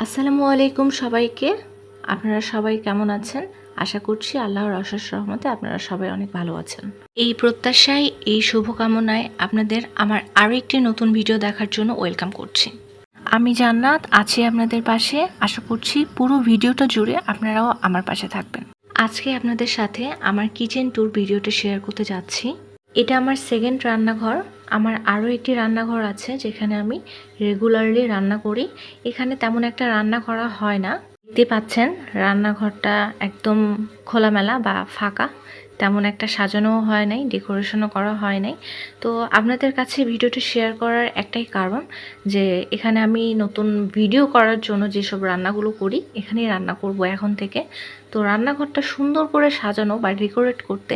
আসসালামু আলাইকুম সবাইকে। আপনারা সবাই কেমন আছেন? আশা করছি আল্লাহর অশেষ রহমতে আপনারা সবাই অনেক ভালো আছেন। এই প্রত্যাশায়, এই শুভকামনায় আপনাদের আমার আরও একটি নতুন ভিডিও দেখার জন্য ওয়েলকাম করছি। আমি জান্নাত আছি আপনাদের পাশে। আশা করছি পুরো ভিডিওটা জুড়ে আপনারাও আমার পাশে থাকবেন। আজকে আপনাদের সাথে আমার কিচেন ট্যুর ভিডিওটা শেয়ার করতে যাচ্ছি। এটা আমার সেকেন্ড রান্নাঘর। আমার আরও একটি রান্নাঘর আছে যেখানে আমি রেগুলারলি রান্না করি। এখানে তেমন একটা রান্না করা হয় না। দেখতে পাচ্ছেন রান্নাঘরটা একদম খোলামেলা বা ফাঁকা, তেমন একটা সাজানোও হয় নাই, ডেকোরেশনও করা হয় নাই। তো আপনাদের কাছে ভিডিওটি শেয়ার করার একটাই কারণ যে এখানে আমি নতুন ভিডিও করার জন্য যেসব রান্নাগুলো করি এখানেই রান্না করব এখন থেকে। তো রান্নাঘরটা সুন্দর করে সাজানো বা ডেকোরেট করতে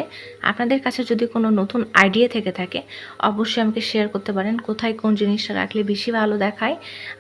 আপনাদের কাছে যদি কোনো নতুন আইডিয়া থেকে থাকে অবশ্যই আমাকে শেয়ার করতে পারেন। কোথায় কোন জিনিসটা রাখলে বেশি ভালো দেখায়,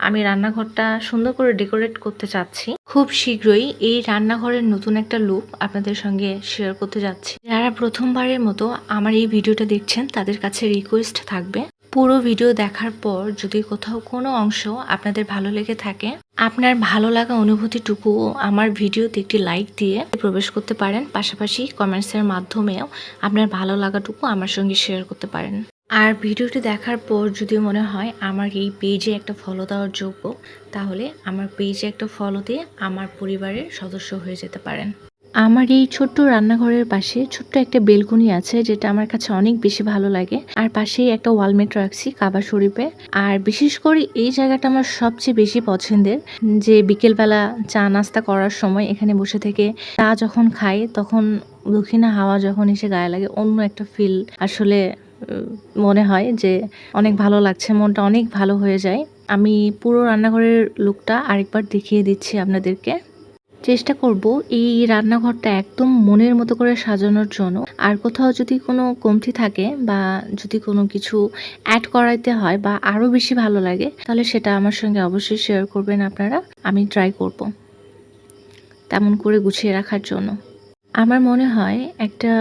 আমি রান্নাঘরটা সুন্দর করে ডেকোরেট করতে চাচ্ছি। খুব শীঘ্রই এই রান্নাঘরের নতুন একটা লুক আপনাদের সঙ্গে শেয়ার করতে যাচ্ছি। যারা প্রথমবারের মতো আমার এই ভিডিওটা দেখছেন তাদের কাছে রিকোয়েস্ট থাকবে, পুরো ভিডিও দেখার পর যদি কোথাও কোনো অংশ আপনাদের ভালো লেগে থাকে, আপনার ভালো লাগা অনুভূতিটুকু আমার ভিডিওতে একটি লাইক দিয়ে প্রবেশ করতে পারেন। পাশাপাশি কমেন্টসের মাধ্যমেও আপনার ভালো লাগাটুকু আমার সঙ্গে শেয়ার করতে পারেন। আর ভিডিওটি দেখার পর যদি মনে হয় আমার এই পেজে একটা ফলো দেওয়ার যোগ্য, তাহলে আমার পেজে একটা ফলো দিয়ে আমার পরিবারের সদস্য হয়ে যেতে পারেন। আমার এই ছোট্ট রান্নাঘরের পাশে ছোট্ট একটা বেলকনি আছে যেটা আমার কাছে অনেক বেশি ভালো লাগে। আর পাশেই একটা ওয়ালমেট রাখছি কাবা শরীফে। আর বিশেষ করে এই জায়গাটা আমার সবচেয়ে বেশি পছন্দের, যে বিকেলবেলা চা নাস্তা করার সময় এখানে বসে থেকে চা যখন খাই তখন দক্ষিণা হাওয়া যখন এসে গায়ে লাগে, অন্য একটা ফিল আসলে মনে হয় যে অনেক ভালো লাগছে, মনটা অনেক ভালো হয়ে যায়। আমি পুরো রান্নাঘরের লুকটা আরেকবার দেখিয়ে দিচ্ছি আপনাদেরকে। চেষ্টা করব এই রান্নাঘরটা একদম মনের মতো করে সাজানোর জন্য। আর কোথাও যদি কোনো কমতি থাকে বা যদি কোনো কিছু অ্যাড করাইতে হয় বা আরও বেশি ভালো লাগে, তাহলে সেটা আমার সঙ্গে অবশ্যই শেয়ার করবেন আপনারা। আমি ট্রাই করব তেমন করে গুছিয়ে রাখার জন্য। আমার মনে হয় একটা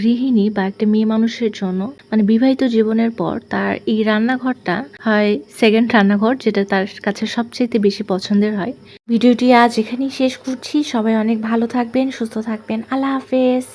গৃহিণী বা একটা মেয়ে মানুষের জন্য, মানে বিবাহিত জীবনের পর তার এই রান্নাঘরটা হয় সেকেন্ড রান্নাঘর, যেটা তার কাছে সবচেয়ে বেশি পছন্দের হয়। ভিডিওটি আজ এখানেই শেষ করছি। সবাই অনেক ভালো থাকবেন, সুস্থ থাকবেন। আল্লাহ হাফেজ।